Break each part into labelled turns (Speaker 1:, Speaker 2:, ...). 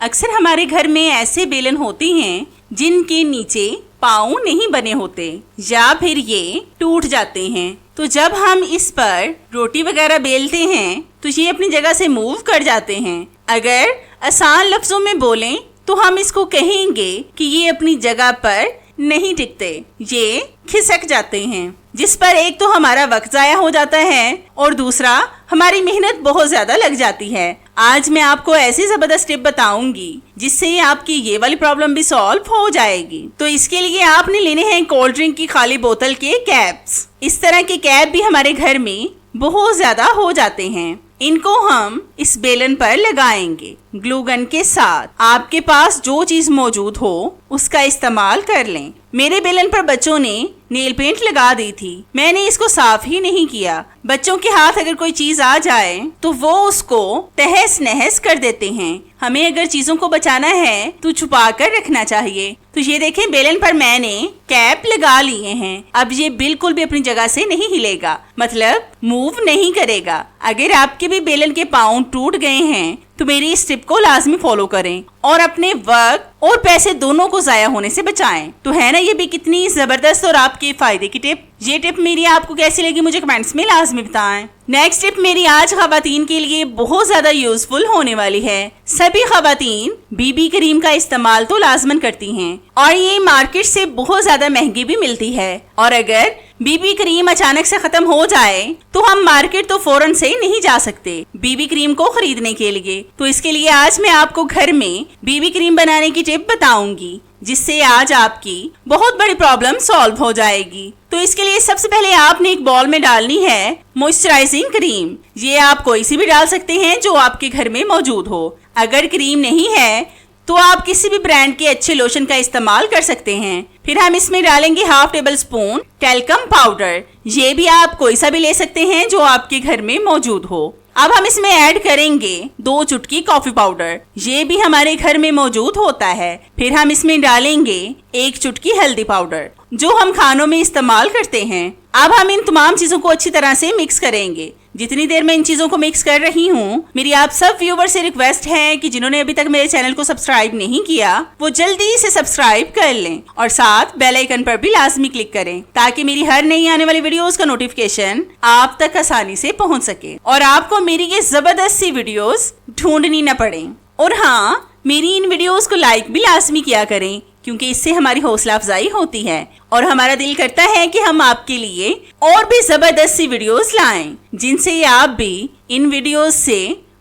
Speaker 1: अक्सर हमारे घर में ऐसे बेलन होती हैं जिनके नीचे पाँव नहीं बने होते या फिर ये टूट जाते हैं। तो जब हम इस पर रोटी वगैरह बेलते हैं तो ये अपनी जगह से मूव कर जाते हैं। अगर आसान लफ्जों में बोलें तो हम इसको कहेंगे कि ये अपनी जगह पर नहीं टिकते, ये खिसक जाते हैं, जिस पर एक तो हमारा वक्त जाया हो जाता है और दूसरा हमारी मेहनत बहुत ज्यादा लग जाती है। आज मैं आपको ऐसी जबरदस्त टिप बताऊंगी जिससे आपकी ये वाली प्रॉब्लम भी सॉल्व हो जाएगी। तो इसके लिए आपने लेने हैं कोल्ड ड्रिंक की खाली बोतल के कैप्स। इस तरह के कैप भी हमारे घर में बहुत ज्यादा हो जाते हैं। इनको हम इस बेलन पर लगाएंगे ग्लू गन के साथ। आपके पास जो चीज मौजूद हो उसका इस्तेमाल कर लें। मेरे बेलन पर बच्चों ने नेल पेंट लगा दी थी, मैंने इसको साफ ही नहीं किया। बच्चों के हाथ अगर कोई चीज आ जाए तो वो उसको तहस नहस कर देते हैं। हमें अगर चीजों को बचाना है तो छुपा कर रखना चाहिए। तो ये देखें, बेलन पर मैंने कैप लगा लिए हैं। अब ये बिल्कुल भी अपनी जगह से नहीं हिलेगा, मतलब मूव नहीं करेगा। अगर आपके भी बेलन के पाँव टूट गए हैं तो मेरी इस टिप को लाजमी फॉलो करें और अपने वक्त और पैसे दोनों को जाया होने से बचाएं। तो है ना ये भी कितनी जबरदस्त और आपके फायदे की टिप। ये टिप मेरी आपको कैसी लगी मुझे कमेंट्स में लाजमी बताएं। नेक्स्ट टिप मेरी आज खवातीन के लिए बहुत ज्यादा यूजफुल होने वाली है। सभी खवातीन बीबी क्रीम का इस्तेमाल तो लाजमन करती हैं और ये मार्केट से बहुत ज्यादा महंगी भी मिलती है। और अगर बीबी क्रीम अचानक से खत्म हो जाए तो हम मार्केट तो फौरन से नहीं जा सकते बीबी क्रीम को खरीदने के लिए। तो इसके लिए आज मैं आपको घर में बीबी क्रीम बनाने की टिप बताऊंगी जिससे आज आपकी बहुत बड़ी प्रॉब्लम सॉल्व हो जाएगी। तो इसके लिए सबसे पहले आपने एक बॉल में डालनी है मॉइस्चराइजिंग क्रीम। ये आप कोई सी भी डाल सकते हैं जो आपके घर में मौजूद हो। अगर क्रीम नहीं है तो आप किसी भी ब्रांड के अच्छे लोशन का इस्तेमाल कर सकते हैं। फिर हम इसमें डालेंगे half table spoon talcum powder. ये भी आप कोई सा भी ले सकते हैं जो आपके घर में मौजूद हो। अब हम इसमें ऐड करेंगे 2 चुटकी कॉफी पाउडर, ये भी हमारे घर में मौजूद होता है। फिर हम इसमें डालेंगे 1 चुटकी हल्दी पाउडर जो हम खानों में इस्तेमाल करते हैं। अब हम इन तमाम चीजों को अच्छी तरह से मिक्स करेंगे। जितनी देर मैं इन चीजों को मिक्स कर रही हूँ, मेरी आप सब व्यूवर से रिक्वेस्ट है कि जिन्होंने अभी तक मेरे चैनल को सब्सक्राइब नहीं किया वो जल्दी से सब्सक्राइब कर लें और साथ बेल आइकन पर भी लाजमी क्लिक करें ताकि मेरी हर नई आने वाली वीडियोस का नोटिफिकेशन आप तक आसानी से पहुँच सके और आपको मेरी ये जबरदस्त सी वीडियोस ढूंढनी न पड़े। और हाँ, मेरी इन वीडियोस को लाइक भी लाजमी किया करें क्योंकि इससे हमारी हौसला अफजाई होती है और हमारा दिल करता है कि हम आपके लिए और भी जबरदस्त सी वीडियोस लाएं जिनसे आप भी इन वीडियोस से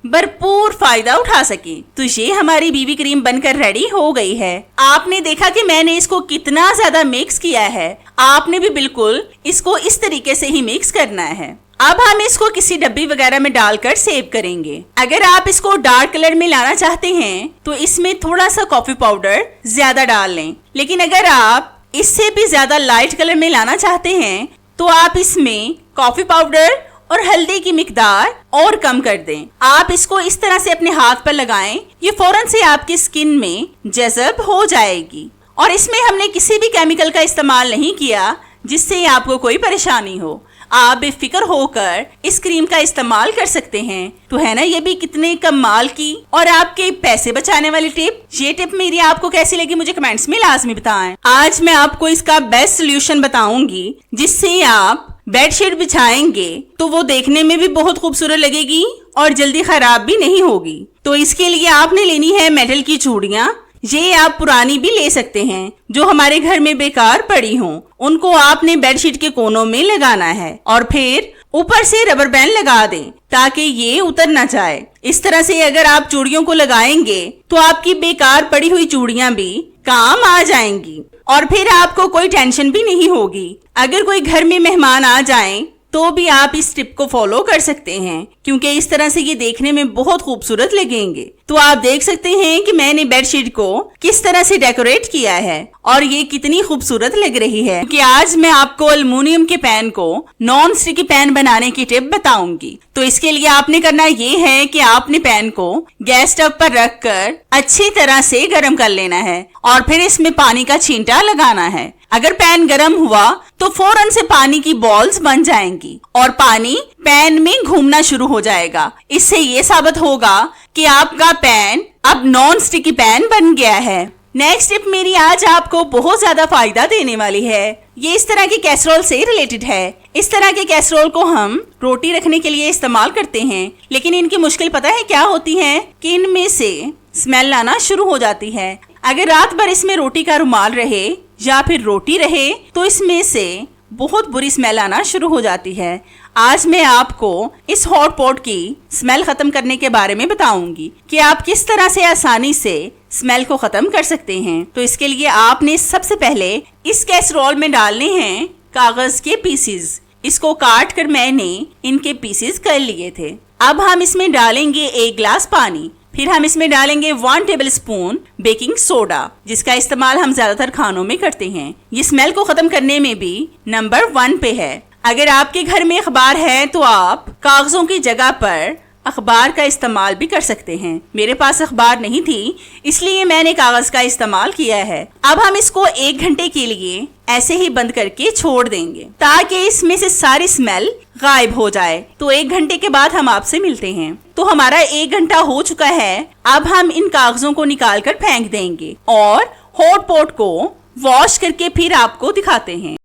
Speaker 1: भरपूर फायदा उठा सके। तो ये हमारी बीबी क्रीम बनकर रेडी हो गई है। आपने देखा कि मैंने इसको कितना ज्यादा मिक्स किया है। आपने भी बिल्कुल इसको इस तरीके से ही मिक्स करना है। अब हम इसको किसी डब्बी वगैरह में डालकर सेव करेंगे। अगर आप इसको डार्क कलर में लाना चाहते हैं तो इसमें थोड़ा सा कॉफी पाउडर ज्यादा डाल लें, लेकिन अगर आप इससे भी ज्यादा लाइट कलर में लाना चाहते हैं तो आप इसमें कॉफी पाउडर और हल्दी की मिकदार और कम कर दें। आप इसको इस तरह से अपने हाथ पर लगाएं, ये फौरन से आपकी स्किन में जज़ब हो जाएगी। और इसमें हमने किसी भी केमिकल का इस्तेमाल नहीं किया जिससे आपको कोई परेशानी हो। आप बेफिक्र होकर इस क्रीम का इस्तेमाल कर सकते हैं। तो है ना ये भी कितने कमाल की और आपके पैसे बचाने वाली टिप। ये टिप मेरी आपको कैसी लगी मुझे कमेंट्स में लाजमी बताएं। आज मैं आपको इसका बेस्ट सोल्यूशन बताऊंगी जिससे आप बेडशीट बिछाएंगे तो वो देखने में भी बहुत खूबसूरत लगेगी और जल्दी खराब भी नहीं होगी। तो इसके लिए आपने लेनी है मेटल की चूड़ियाँ। ये आप पुरानी भी ले सकते हैं जो हमारे घर में बेकार पड़ी हों। उनको आपने बेडशीट के कोनों में लगाना है और फिर ऊपर से रबर बैंड लगा दें ताकि ये उतर ना जाए। इस तरह से अगर आप चूड़ियों को लगाएंगे तो आपकी बेकार पड़ी हुई चूड़ियां भी काम आ जाएंगी और फिर आपको कोई टेंशन भी नहीं होगी। अगर कोई घर में मेहमान आ जाएं तो भी आप इस टिप को फॉलो कर सकते हैं क्योंकि इस तरह से ये देखने में बहुत खूबसूरत लगेंगे। तो आप देख सकते हैं कि मैंने बेडशीट को किस तरह से डेकोरेट किया है और ये कितनी खूबसूरत लग रही है। क्योंकि आज मैं आपको एल्युमिनियम के पैन को नॉन स्टिकी पैन बनाने की टिप बताऊंगी। तो इसके लिए आपने करना ये है कि आपने पैन को गैस स्टव पर रख कर अच्छी तरह से गर्म कर लेना है और फिर इसमें पानी का छींटा लगाना है। अगर पैन गर्म हुआ तो फौरन से पानी की बॉल्स बन जाएंगी और पानी पैन में घूमना शुरू हो जाएगा। इससे ये साबित होगा कि आपका पैन अब नॉन स्टिकी पैन बन गया है। नेक्स्ट टिप मेरी आज आपको बहुत ज्यादा फायदा देने वाली है। ये इस तरह की कैसरोल से रिलेटेड है। इस तरह के कैसरोल को हम रोटी रखने के लिए इस्तेमाल करते हैं, लेकिन इनकी मुश्किल पता है क्या होती है कि इनमें से स्मेल आना शुरू हो जाती है। अगर रात भर इसमें रोटी का रुमाल रहे या फिर रोटी रहे तो इसमें से बहुत बुरी स्मेल आना शुरू हो जाती है। आज मैं आपको इस हॉट पॉट की स्मेल खत्म करने के बारे में बताऊंगी कि आप किस तरह से आसानी से स्मेल को खत्म कर सकते हैं। तो इसके लिए आपने सबसे पहले इस कैसरोल में डालने हैं कागज के पीसेस। इसको काट कर मैंने इनके पीसेस कर लिए थे। अब हम इसमें डालेंगे 1 गिलास पानी। फिर हम इसमें डालेंगे 1 टेबलस्पून बेकिंग सोडा, जिसका इस्तेमाल हम ज्यादातर खानों में करते हैं। ये स्मेल को खत्म करने में भी नंबर 1 पे है। अगर आपके घर में अखबार है तो आप कागजों की जगह पर अखबार का इस्तेमाल भी कर सकते हैं। मेरे पास अखबार नहीं थी, इसलिए मैंने कागज का इस्तेमाल किया है। अब हम इसको 1 घंटे के लिए ऐसे ही बंद करके छोड़ देंगे ताकि इसमें से सारी स्मेल गायब हो जाए। तो 1 घंटे के बाद हम आपसे मिलते हैं। तो हमारा 1 घंटा हो चुका है। अब हम इन कागजों को निकाल कर फेंक देंगे और हॉट पॉट को वॉश करके फिर आपको दिखाते हैं।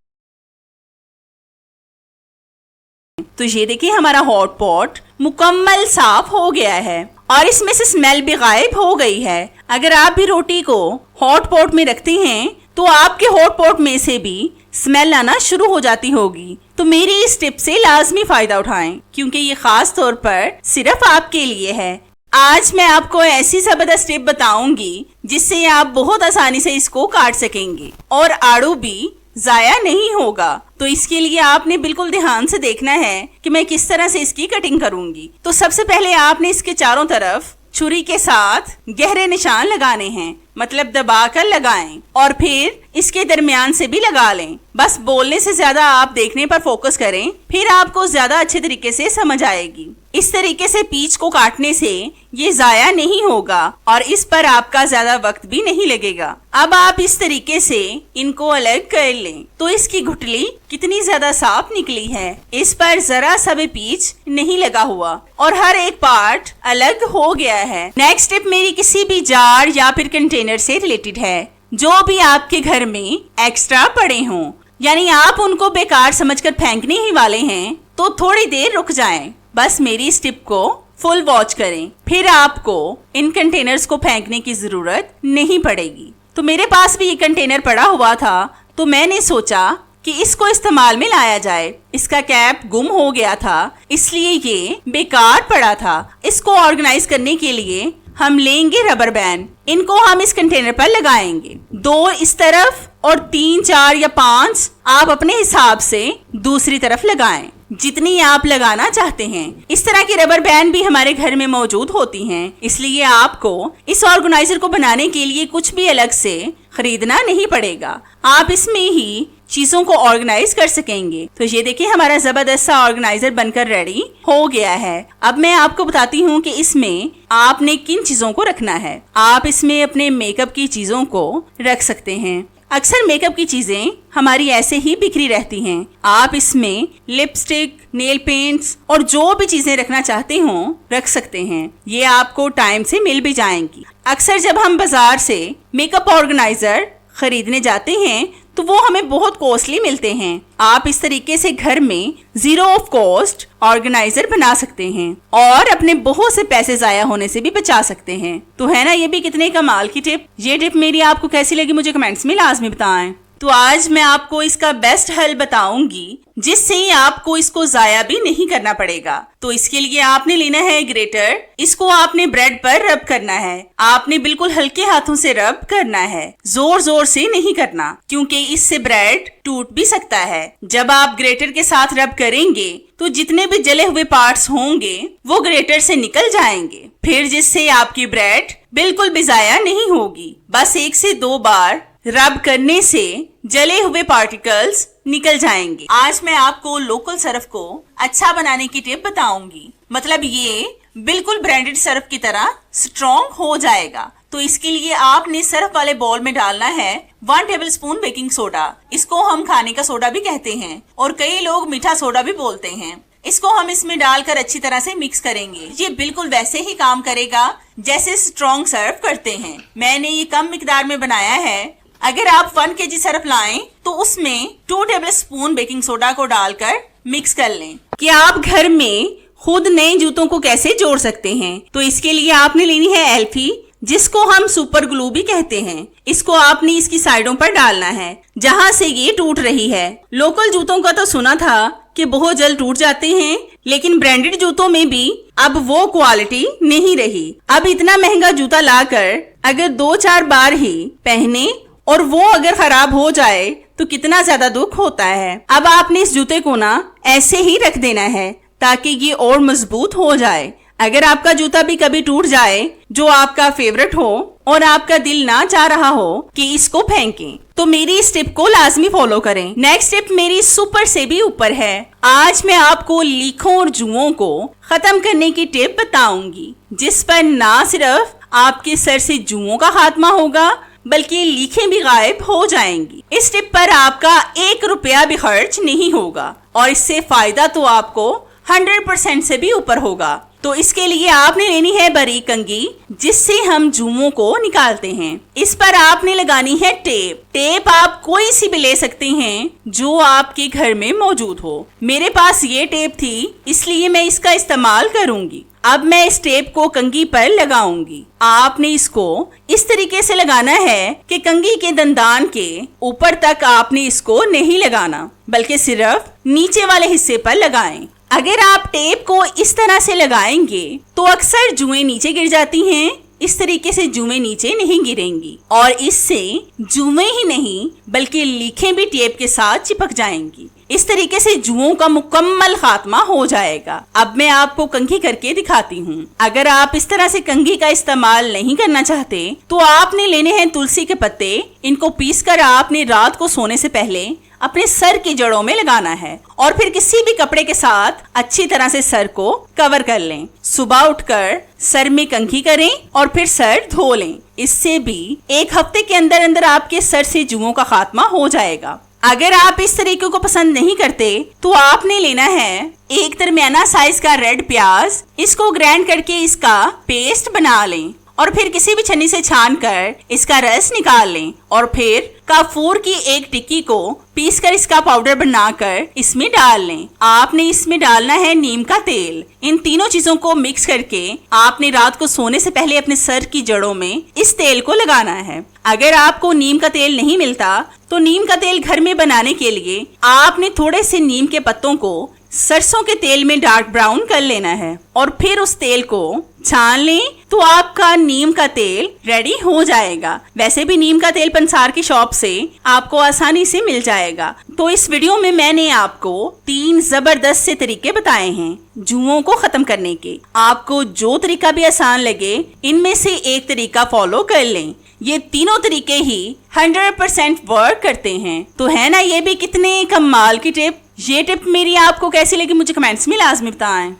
Speaker 1: तो ये देखिए हमारा हॉट पॉट मुकम्मल साफ हो गया है और इसमें से स्मेल भी गायब हो गई है। अगर आप भी रोटी को हॉट पॉट में रखते हैं तो आपके हॉट पॉट में से भी स्मेल आना शुरू हो जाती होगी। तो मेरी इस टिप से लाजमी फायदा उठाएं, क्योंकि ये खास तौर पर सिर्फ आपके लिए है। आज मैं आपको ऐसी जबरदस्त टिप बताऊंगी जिससे आप बहुत आसानी से इसको काट सकेंगे और आड़ू भी जाया नहीं होगा। तो इसके लिए आपने बिल्कुल ध्यान से देखना है कि मैं किस तरह से इसकी कटिंग करूंगी। तो सबसे पहले आपने इसके चारों तरफ छुरी के साथ गहरे निशान लगाने हैं, मतलब दबाकर लगाएं और फिर इसके दरमियान से भी लगा लें। बस बोलने से ज्यादा आप देखने पर फोकस करें, फिर आपको ज्यादा अच्छे तरीके से समझ आएगी। इस तरीके से पीच को काटने से ये जाया नहीं होगा और इस पर आपका ज्यादा वक्त भी नहीं लगेगा। अब आप इस तरीके से इनको अलग कर लें। तो इसकी गुठली कितनी ज्यादा साफ निकली है, इस पर जरा सा भी पीच नहीं लगा हुआ और हर एक पार्ट अलग हो गया है। नेक्स्ट टिप मेरी किसी भी जार या फिर कंटेनर से रिलेटेड है। जो भी आपके घर में एक्स्ट्रा पड़े हों, यानी आप उनको बेकार समझकर फेंकने ही वाले हैं, तो थोड़ी देर रुक जाएं। बस मेरी इस टिप को फुल वॉच करें, फिर आपको इन कंटेनर्स को फेंकने की जरूरत नहीं पड़ेगी। तो मेरे पास भी ये कंटेनर पड़ा हुआ था, तो मैंने सोचा कि इसको इस्तेमाल में लाया जाए। इसका कैप गुम हो गया था, इसलिए ये बेकार पड़ा था। इसको ऑर्गेनाइज करने के लिए हम लेंगे रबर बैंड। इनको हम इस कंटेनर पर लगाएंगे, 2 इस तरफ और 3, 4 या 5 आप अपने हिसाब से दूसरी तरफ लगाएं, जितनी आप लगाना चाहते हैं। इस तरह की रबर बैंड भी हमारे घर में मौजूद होती हैं, इसलिए आपको इस ऑर्गेनाइजर को बनाने के लिए कुछ भी अलग से खरीदना नहीं पड़ेगा। आप इसमें ही चीजों को ऑर्गेनाइज कर सकेंगे। तो ये देखिए हमारा जबरदस्त सा ऑर्गेनाइजर बनकर रेडी हो गया है। अब मैं आपको बताती हूँ कि इसमें आपने किन चीजों को रखना है। आप इसमें अपने मेकअप की चीजों को रख सकते हैं। अक्सर मेकअप की चीजें हमारी ऐसे ही बिखरी रहती हैं। आप इसमें लिपस्टिक, नेल पेंट्स और जो भी चीजें रखना चाहते हो रख सकते हैं। ये आपको टाइम से मिल भी जाएंगी। अक्सर जब हम बाजार से मेकअप ऑर्गेनाइजर खरीदने जाते हैं तो वो हमें बहुत कॉस्टली मिलते हैं। आप इस तरीके से घर में 0 ऑफ कॉस्ट ऑर्गेनाइजर बना सकते हैं और अपने बहुत से पैसे जाया होने से भी बचा सकते हैं। तो है ना ये भी कितने कमाल की टिप। ये टिप मेरी आपको कैसी लगी मुझे कमेंट्स में लाजमी बताएं। तो आज मैं आपको इसका बेस्ट हल बताऊंगी जिससे आपको इसको जाया भी नहीं करना पड़ेगा। तो इसके लिए आपने लेना है ग्रेटर। इसको आपने ब्रेड पर रब करना है। आपने बिल्कुल हल्के हाथों से रब करना है, जोर जोर से नहीं करना, क्योंकि इससे ब्रेड टूट भी सकता है। जब आप ग्रेटर के साथ रब करेंगे तो जितने भी जले हुए पार्ट्स होंगे वो ग्रेटर से निकल जाएंगे, फिर जिससे आपकी ब्रेड बिल्कुल भी जाया नहीं होगी। बस 1 से 2 बार रब करने से जले हुए पार्टिकल्स निकल जाएंगे। आज मैं आपको लोकल सर्फ को अच्छा बनाने की टिप बताऊंगी। मतलब ये बिल्कुल ब्रांडेड सर्फ की तरह स्ट्रॉन्ग हो जाएगा। तो इसके लिए आपने सर्फ वाले बाउल में डालना है 1 टेबलस्पून बेकिंग सोडा। इसको हम खाने का सोडा भी कहते हैं और कई लोग मीठा सोडा भी बोलते हैं। इसको हम इसमें डालकर अच्छी तरह से मिक्स करेंगे। ये बिल्कुल वैसे ही काम करेगा जैसे स्ट्रॉन्ग सर्फ करते हैं। मैंने ये कम मिकदार में बनाया है। अगर आप 1 kg सर्फ लाएं तो उसमें 2 टेबलस्पून बेकिंग सोडा को डालकर मिक्स कर लें। कि आप घर में खुद नए जूतों को कैसे जोड़ सकते हैं, तो इसके लिए आपने लेनी है एल्फी, जिसको हम सुपर ग्लू भी कहते हैं। इसको आपने इसकी साइडों पर डालना है जहां से ये टूट रही है। लोकल जूतों का तो सुना था कि बहुत जल्द टूट जाते हैं, लेकिन ब्रांडेड जूतों में भी अब वो क्वालिटी नहीं रही। अब इतना महंगा जूता लाकर अगर 2-4 बार ही पहने और वो अगर खराब हो जाए तो कितना ज्यादा दुख होता है। अब आपने इस जूते को ना ऐसे ही रख देना है ताकि ये और मजबूत हो जाए। अगर आपका जूता भी कभी टूट जाए जो आपका फेवरेट हो और आपका दिल ना चाह रहा हो कि इसको फेंकें, तो मेरी इस टिप को लाजमी फॉलो करें। नेक्स्ट टिप मेरी सुपर से भी ऊपर है। आज मैं आपको लीखों और जुओं को खत्म करने की टिप बताऊंगी, जिस पर ना सिर्फ आपके सर से जुओं का खात्मा होगा बल्कि लीखें भी गायब हो जाएंगी। इस टिप पर आपका 1 रुपया भी खर्च नहीं होगा और इससे फायदा तो आपको 100% से भी ऊपर होगा। तो इसके लिए आपने लेनी है बारीक कंघी, जिससे हम जुओं को निकालते हैं। इस पर आपने लगानी है टेप। टेप आप कोई सी भी ले सकते हैं जो आपके घर में मौजूद हो। मेरे पास ये टेप थी इसलिए मैं इसका इस्तेमाल करूंगी। अब मैं इस टेप को कंघी पर लगाऊंगी। आपने इसको इस तरीके से लगाना है कि कंघी के दंदान के ऊपर तक आपने इसको नहीं लगाना, बल्कि सिर्फ नीचे वाले हिस्से पर लगाएं। अगर आप टेप को इस तरह से लगाएंगे तो अक्सर जुएं नीचे गिर जाती हैं। इस तरीके से जुएं नीचे नहीं गिरेंगी और इससे जुएं ही नहीं बल्कि लीखें भी टेप के साथ चिपक जाएंगी। इस तरीके से जुओं का मुकम्मल खात्मा हो जाएगा। अब मैं आपको कंघी करके दिखाती हूँ। अगर आप इस तरह से कंघी का इस्तेमाल नहीं करना चाहते तो आपने लेने हैं तुलसी के पत्ते। इनको पीसकर आपने रात को सोने से पहले अपने सर की जड़ों में लगाना है और फिर किसी भी कपड़े के साथ अच्छी तरह से सर को कवर कर लें। सुबह उठकर सर में कंघी करें और फिर सर धो लें। इससे भी 1 हफ्ते के अंदर अंदर आपके सर से जुओं का खात्मा हो जाएगा। अगर आप इस तरीके को पसंद नहीं करते तो आपने लेना है 1 दरमियाना साइज का रेड प्याज। इसको ग्राइंड करके इसका पेस्ट बना लें और फिर किसी भी छन्नी से छान कर इसका रस निकाल लें और फिर काफूर की 1 टिक्की को पीसकर इसका पाउडर बनाकर इसमें डाल लें। आपने इसमें डालना है नीम का तेल। इन तीनों चीजों को मिक्स करके आपने रात को सोने से पहले अपने सर की जड़ों में इस तेल को लगाना है। अगर आपको नीम का तेल नहीं मिलता तो नीम का तेल घर में बनाने के लिए आपने थोड़े से नीम के पत्तों को सरसों के तेल में डार्क ब्राउन कर लेना है और फिर उस तेल को छान लें तो आपका नीम का तेल रेडी हो जाएगा। वैसे भी नीम का तेल पंसार की शॉप से आपको आसानी से मिल जाएगा। तो इस वीडियो में मैंने आपको 3 जबरदस्त से तरीके बताए हैं जुओं को खत्म करने के। आपको जो तरीका भी आसान लगे इनमें से एक तरीका फॉलो कर लें। ये तीनों तरीके ही 100% वर्क करते हैं। तो है ना ये भी कितने कमाल की टिप। ये टिप मेरी आपको कैसी लगी मुझे कमेंट्स में लाजमी बताएं।